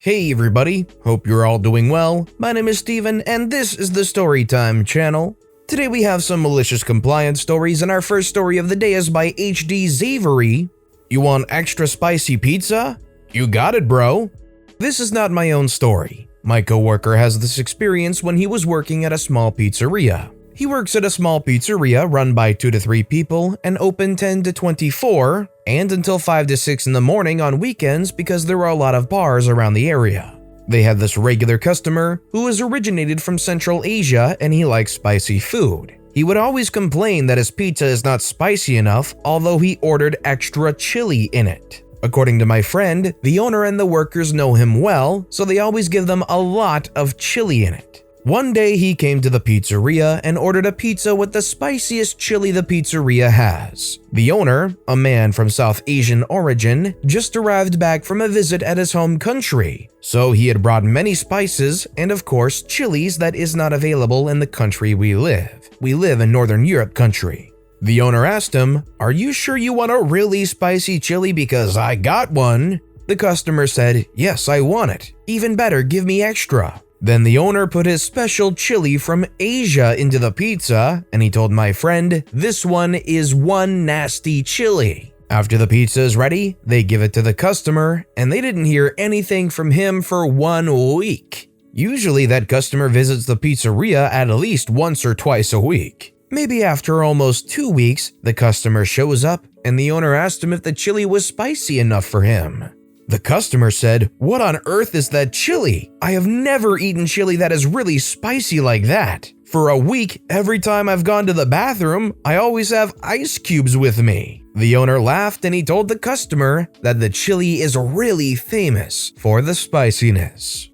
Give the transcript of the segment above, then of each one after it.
Hey everybody, hope you're all doing well. My name is Steven and this is the Storytime channel. Today we have some malicious compliance stories and our first story of the day is by HD Zavery. You want extra spicy pizza? You got it, bro. This is not my own story. My coworker has this experience when he was working at a small pizzeria. He works at a small pizzeria run by 2 to 3 people and open 10 to 24 and until 5 to 6 in the morning on weekends because there are a lot of bars around the area. They had this regular customer who is originated from Central Asia and he likes spicy food. He would always complain that his pizza is not spicy enough, although he ordered extra chili in it. According to my friend, the owner and the workers know him well, so they always give them a lot of chili in it. One day he came to the pizzeria and ordered a pizza with the spiciest chili the pizzeria has. The owner, a man from South Asian origin, just arrived back from a visit at his home country, so he had brought many spices and of course chilies that is not available in the country we live. We live in Northern Europe country. The owner asked him, "Are you sure you want a really spicy chili because I got one?" The customer said, "Yes, I want it. Even better, give me extra." Then the owner put his special chili from Asia into the pizza, and he told my friend, "This one is one nasty chili." After the pizza is ready, they give it to the customer, and they didn't hear anything from him for 1 week. Usually that customer visits the pizzeria at least once or twice a week. Maybe after almost 2 weeks, the customer shows up, and the owner asked him if the chili was spicy enough for him. The customer said, "What on earth is that chili? I have never eaten chili that is really spicy like that. For a week, every time I've gone to the bathroom, I always have ice cubes with me." The owner laughed and he told the customer that the chili is really famous for the spiciness.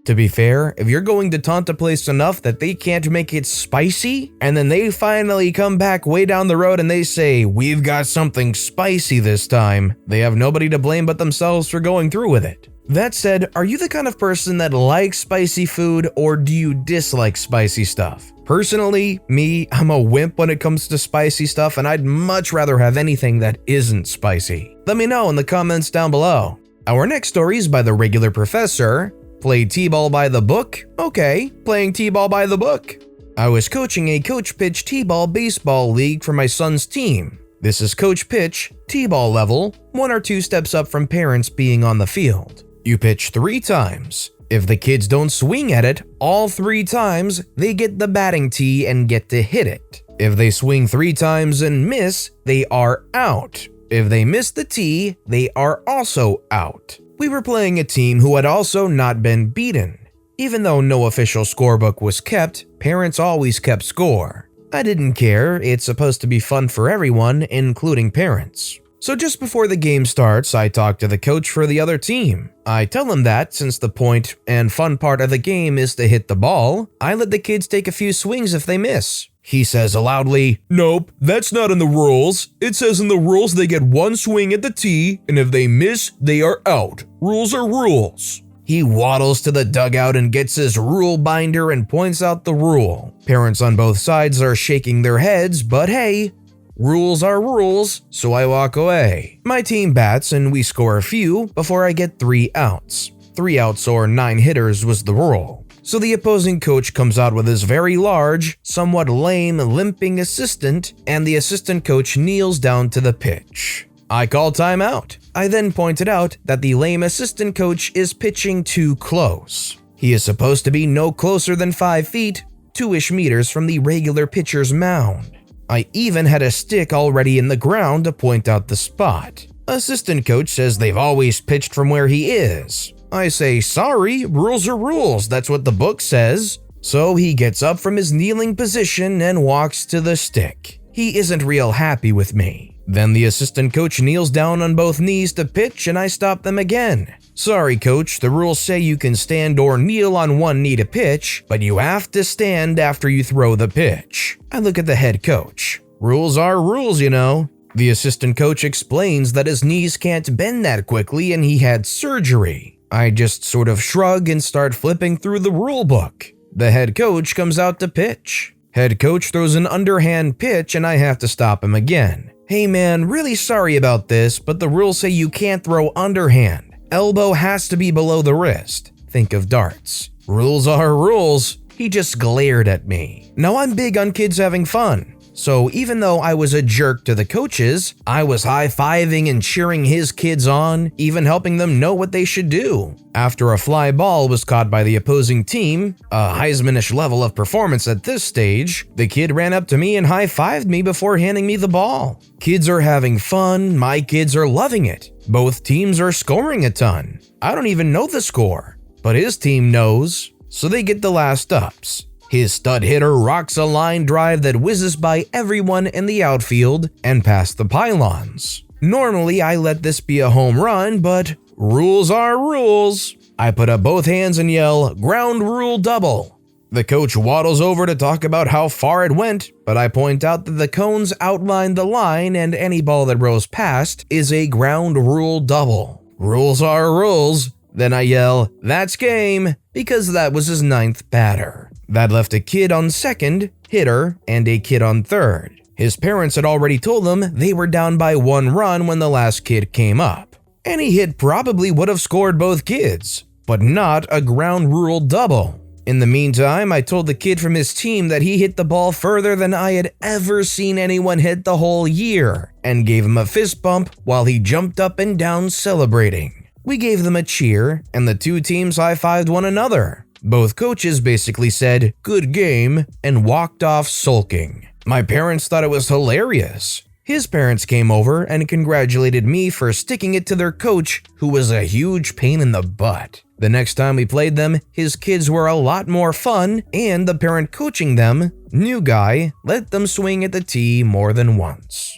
To be fair, if you're going to taunt a place enough that they can't make it spicy, and then they finally come back way down the road and they say, "We've got something spicy this time," they have nobody to blame but themselves for going through with it. That said, are you the kind of person that likes spicy food or do you dislike spicy stuff? Personally, me, I'm a wimp when it comes to spicy stuff and I'd much rather have anything that isn't spicy. Let me know in the comments down below. Our next story is by the regular professor. Play T-ball by the book? Okay, playing T-ball by the book. I was coaching a coach pitch T-ball baseball league for my son's team. This is coach pitch, T-ball level, 1 or 2 steps up from parents being on the field. You pitch 3 times. If the kids don't swing at it all 3 times, they get the batting tee and get to hit it. If they swing 3 times and miss, they are out. If they miss the tee, they are also out. We were playing a team who had also not been beaten. Even though no official scorebook was kept, parents always kept score. I didn't care, it's supposed to be fun for everyone, including parents. So just before the game starts, I talk to the coach for the other team. I tell him that since the point and fun part of the game is to hit the ball, I let the kids take a few swings if they miss. He says loudly, "Nope, that's not in the rules. It says in the rules they get 1 swing at the tee, and if they miss, they are out. Rules are rules." He waddles to the dugout and gets his rule binder and points out the rule. Parents on both sides are shaking their heads, but hey, rules are rules, so I walk away. My team bats and we score a few before I get 3 outs. 3 outs or 9 hitters was the rule. So the opposing coach comes out with his very large, somewhat lame, limping assistant, and the assistant coach kneels down to the pitch. I call timeout. I then pointed out that the lame assistant coach is pitching too close. He is supposed to be no closer than 5 feet, 2-ish meters from the regular pitcher's mound. I even had a stick already in the ground to point out the spot. Assistant coach says they've always pitched from where he is. I say, "Sorry, rules are rules, that's what the book says." So he gets up from his kneeling position and walks to the stick. He isn't real happy with me. Then the assistant coach kneels down on both knees to pitch and I stop them again. "Sorry coach, the rules say you can stand or kneel on 1 knee to pitch, but you have to stand after you throw the pitch." I look at the head coach. "Rules are rules, you know." The assistant coach explains that his knees can't bend that quickly and he had surgery. I just sort of shrug and start flipping through the rule book. The head coach comes out to pitch. Head coach throws an underhand pitch and I have to stop him again. "Hey man, really sorry about this, but the rules say you can't throw underhand." Elbow has to be below the wrist. Think of darts. Rules are rules. He just glared at me. Now I'm big on kids having fun. So even though I was a jerk to the coaches, I was high-fiving and cheering his kids on, even helping them know what they should do. After a fly ball was caught by the opposing team, a Heisman-ish level of performance at this stage, the kid ran up to me and high-fived me before handing me the ball. Kids are having fun, my kids are loving it. Both teams are scoring a ton. I don't even know the score, but his team knows, so they get the last ups. His stud hitter rocks a line drive that whizzes by everyone in the outfield and past the pylons. Normally, I let this be a home run, but rules are rules. I put up both hands and yell, "Ground rule double." The coach waddles over to talk about how far it went, but I point out that the cones outline the line and any ball that rolls past is a ground rule double. Rules are rules. Then I yell, "That's game," because that was his 9th batter. That left a kid on second, hitter, and a kid on third. His parents had already told them they were down by 1 run when the last kid came up. Any hit probably would have scored both kids, but not a ground rule double. In the meantime, I told the kid from his team that he hit the ball further than I had ever seen anyone hit the whole year, and gave him a fist bump while he jumped up and down celebrating. We gave them a cheer, and the two teams high-fived one another. Both coaches basically said, "Good game," and walked off sulking. My parents thought it was hilarious. His parents came over and congratulated me for sticking it to their coach, who was a huge pain in the butt. The next time we played them, his kids were a lot more fun, and the parent coaching them, new guy, let them swing at the tee more than once.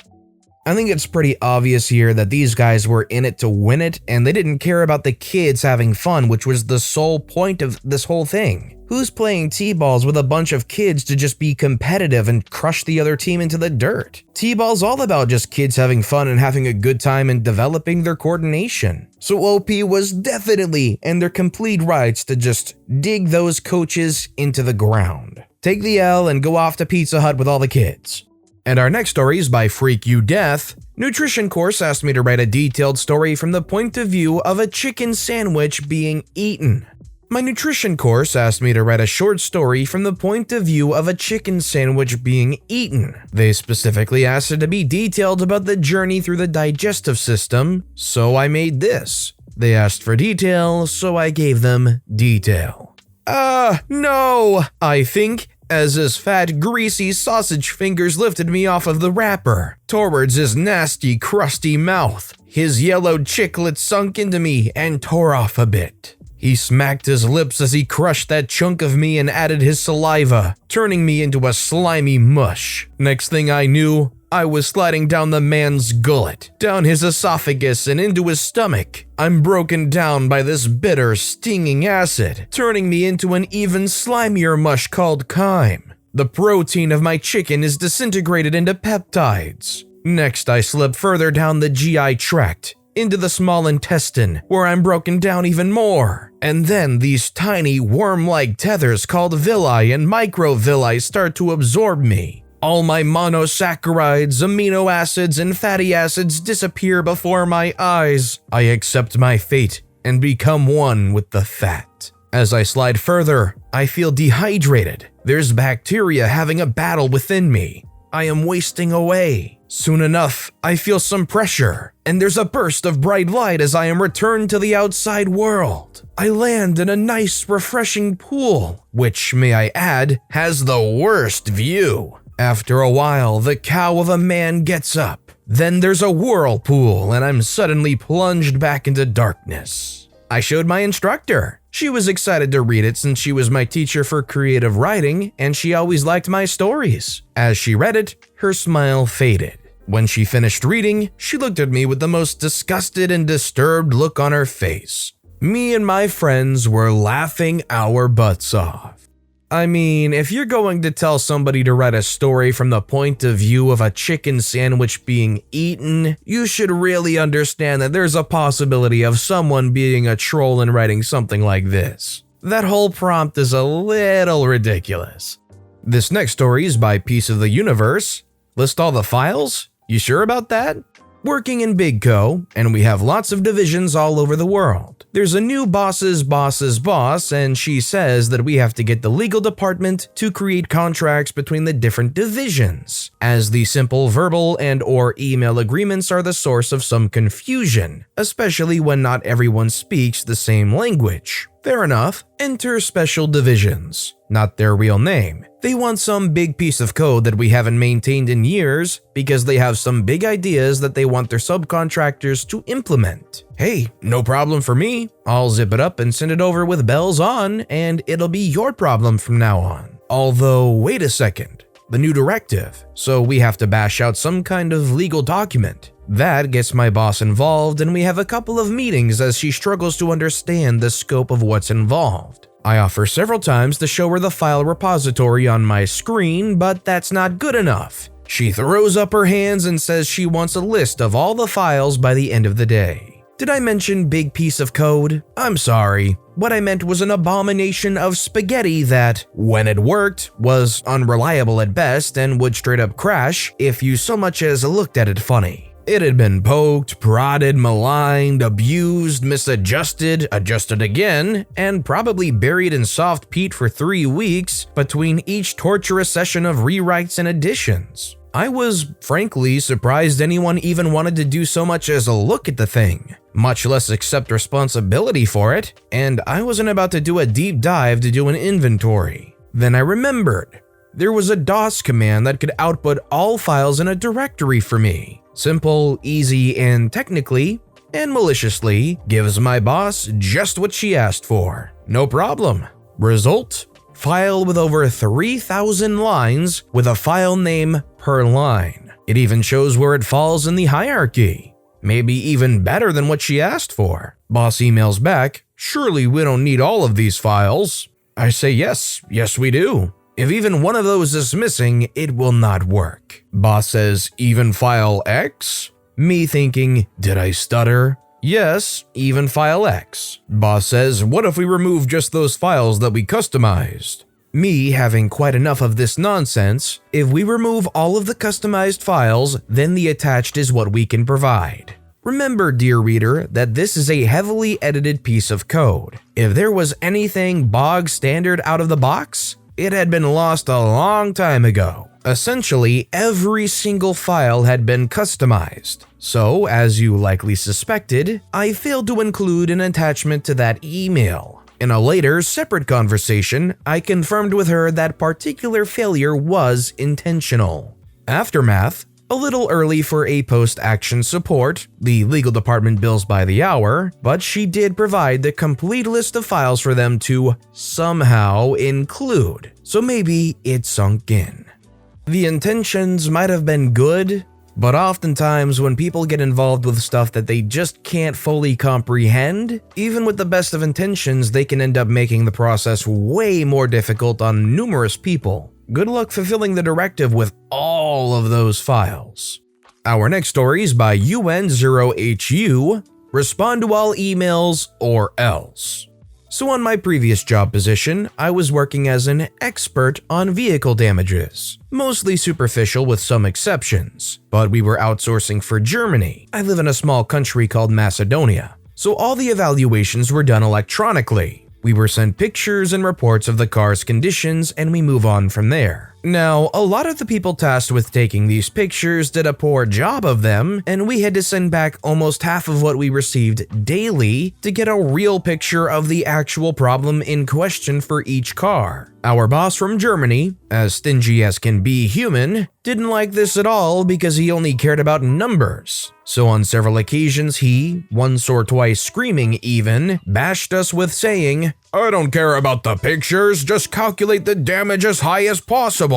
I think it's pretty obvious here that these guys were in it to win it, and they didn't care about the kids having fun, which was the sole point of this whole thing. Who's playing T-balls with a bunch of kids to just be competitive and crush the other team into the dirt? T-ball's all about just kids having fun and having a good time and developing their coordination. So OP was definitely in their complete rights to just dig those coaches into the ground. Take the L and go off to Pizza Hut with all the kids. And our next story is by Freak You Death. Nutrition course asked me to write a detailed story from the point of view of a chicken sandwich being eaten. My nutrition course asked me to write a short story from the point of view of a chicken sandwich being eaten. They specifically asked it to be detailed about the journey through the digestive system, so I made this. They asked for detail, so I gave them detail. No, I think, as his fat, greasy sausage fingers lifted me off of the wrapper towards his nasty, crusty mouth. His yellowed chiclet sunk into me and tore off a bit. He smacked his lips as he crushed that chunk of me and added his saliva, turning me into a slimy mush. Next thing I knew, I was sliding down the man's gullet, down his esophagus and into his stomach. I'm broken down by this bitter, stinging acid, turning me into an even slimier mush called chyme. The protein of my chicken is disintegrated into peptides. Next, I slip further down the GI tract, into the small intestine, where I'm broken down even more. And then these tiny worm-like tethers called villi and microvilli start to absorb me. All my monosaccharides, amino acids, and fatty acids disappear before my eyes. I accept my fate and become one with the fat. As I slide further, I feel dehydrated. There's bacteria having a battle within me. I am wasting away. Soon enough, I feel some pressure, and there's a burst of bright light as I am returned to the outside world. I land in a nice, refreshing pool, which, may I add, has the worst view. After a while, the cow of a man gets up. Then there's a whirlpool, and I'm suddenly plunged back into darkness. I showed my instructor. She was excited to read it since she was my teacher for creative writing, and she always liked my stories. As she read it, her smile faded. When she finished reading, she looked at me with the most disgusted and disturbed look on her face. Me and my friends were laughing our butts off. I mean, if you're going to tell somebody to write a story from the point of view of a chicken sandwich being eaten, you should really understand that there's a possibility of someone being a troll and writing something like this. That whole prompt is a little ridiculous. This next story is by Piece of the Universe. List all the files? You sure about that? working in Big Co, and we have lots of divisions all over the world. There's a new boss's boss's boss, and she says that we have to get the legal department to create contracts between the different divisions, as the simple verbal and or email agreements are the source of some confusion, especially when not everyone speaks the same language. Fair enough, enter special divisions. Not their real name. They want some big piece of code that we haven't maintained in years because they have some big ideas that they want their subcontractors to implement. Hey, no problem for me. I'll zip it up and send it over with bells on, and it'll be your problem from now on. Although, wait a second. The new directive, so we have to bash out some kind of legal document. That gets my boss involved, and we have a couple of meetings as she struggles to understand the scope of what's involved. I offer several times to show her the file repository on my screen, but that's not good enough. She throws up her hands and says she wants a list of all the files by the end of the day. Did I mention big piece of code? I'm sorry. What I meant was an abomination of spaghetti that, when it worked, was unreliable at best and would straight up crash if you so much as looked at it funny. It had been poked, prodded, maligned, abused, misadjusted, adjusted again, and probably buried in soft peat for 3 weeks between each torturous session of rewrites and additions. I was, frankly, surprised anyone even wanted to do so much as a look at the thing, much less accept responsibility for it, and I wasn't about to do a deep dive to do an inventory. Then I remembered. There was a DOS command that could output all files in a directory for me. Simple, easy, and technically, and maliciously, gives my boss just what she asked for. No problem. Result? File with over 3,000 lines with a file name per line. It even shows where it falls in the hierarchy. Maybe even better than what she asked for. Boss emails back, surely we don't need all of these files. I say yes we do. If even one of those is missing, it will not work. Boss says, even file X? Me thinking, did I stutter? Yes, even file X. Boss says, what if we remove just those files that we customized? Me having quite enough of this nonsense, if we remove all of the customized files, then the attached is what we can provide. Remember, dear reader, that this is a heavily edited piece of code. If there was anything bog standard out of the box, it had been lost a long time ago. Essentially, every single file had been customized. So, as you likely suspected, I failed to include an attachment to that email. In a later, separate conversation, I confirmed with her that particular failure was intentional. Aftermath: a little early for a post-action support, the legal department bills by the hour, but she did provide the complete list of files for them to somehow include, so maybe it sunk in. The intentions might have been good, but oftentimes when people get involved with stuff that they just can't fully comprehend, even with the best of intentions, they can end up making the process way more difficult on numerous people. Good luck fulfilling the directive with all of those files. Our next story is by UN0HU, respond to all emails or else. So on my previous job position, I was working as an expert on vehicle damages, mostly superficial with some exceptions, but we were outsourcing for Germany. I live in a small country called Macedonia, so all the evaluations were done electronically. We were sent pictures and reports of the car's conditions, and we move on from there. Now, a lot of the people tasked with taking these pictures did a poor job of them, and we had to send back almost half of what we received daily to get a real picture of the actual problem in question for each car. Our boss from Germany, as stingy as can be human, didn't like this at all because he only cared about numbers. So on several occasions he, once or twice screaming even, bashed us with saying, "I don't care about the pictures, just calculate the damage as high as possible."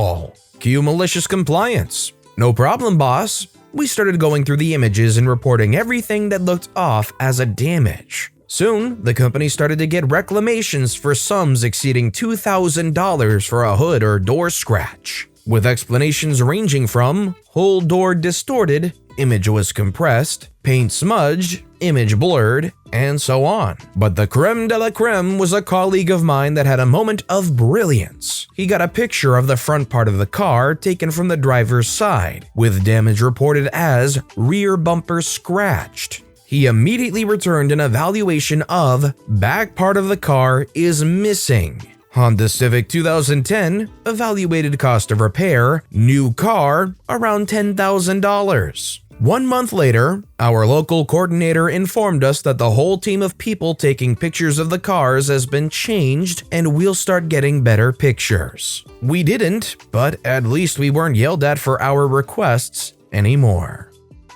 Cue malicious compliance. No problem, boss. We started going through the images and reporting everything that looked off as a damage. Soon, the company started to get reclamations for sums exceeding $2,000 for a hood or door scratch, with explanations ranging from whole door distorted image was compressed, paint smudged, image blurred, and so on. But the creme de la creme was a colleague of mine that had a moment of brilliance. He got a picture of the front part of the car taken from the driver's side, with damage reported as rear bumper scratched. He immediately returned an evaluation of back part of the car is missing. Honda Civic 2010, evaluated cost of repair, new car, around $10,000. 1 month later, our local coordinator informed us that the whole team of people taking pictures of the cars has been changed and we'll start getting better pictures. We didn't, but at least we weren't yelled at for our requests anymore.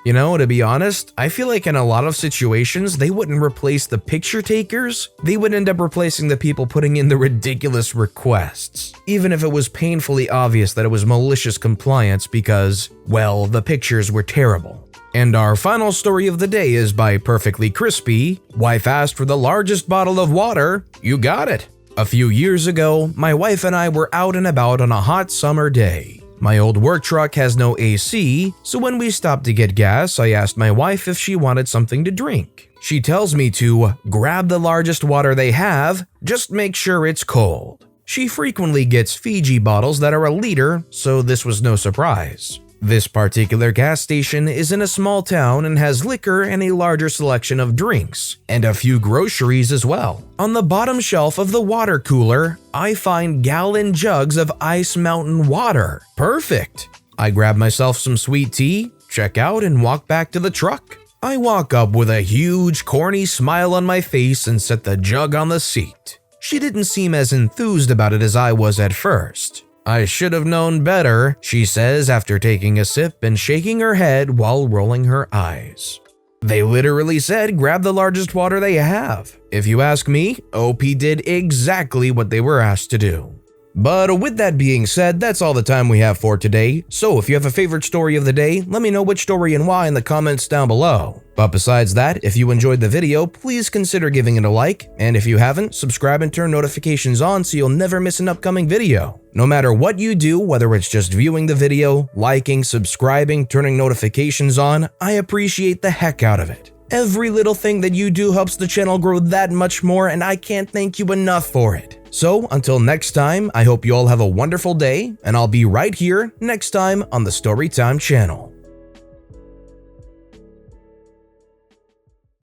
You know, to be honest, I feel like in a lot of situations, they wouldn't replace the picture takers, they would end up replacing the people putting in the ridiculous requests, even if it was painfully obvious that it was malicious compliance because, well, the pictures were terrible. And our final story of the day is by Perfectly Crispy. Wife asked for the largest bottle of water. You got it. A few years ago, my wife and I were out and about on a hot summer day. My old work truck has no AC, so when we stopped to get gas, I asked my wife if she wanted something to drink. She tells me to grab the largest water they have, just make sure it's cold. She frequently gets Fiji bottles that are a liter, so this was no surprise. This particular gas station is in a small town and has liquor and a larger selection of drinks, and a few groceries as well. On the bottom shelf of the water cooler, I find gallon jugs of Ice Mountain water. Perfect! I grab myself some sweet tea, check out, and walk back to the truck. I walk up with a huge, corny smile on my face and set the jug on the seat. She didn't seem as enthused about it as I was at first. I should have known better, she says after taking a sip and shaking her head while rolling her eyes. They literally said grab the largest water they have. If you ask me, OP did exactly what they were asked to do. But with that being said, that's all the time we have for today. So if you have a favorite story of the day, let me know which story and why in the comments down below. But besides that, if you enjoyed the video, please consider giving it a like, and if you haven't, subscribe and turn notifications on so you'll never miss an upcoming video. No matter what you do, whether it's just viewing the video, liking, subscribing, turning notifications on, I appreciate the heck out of it. Every little thing that you do helps the channel grow that much more, and I can't thank you enough for it. So until next time, I hope you all have a wonderful day, and I'll be right here next time on the Storytime channel.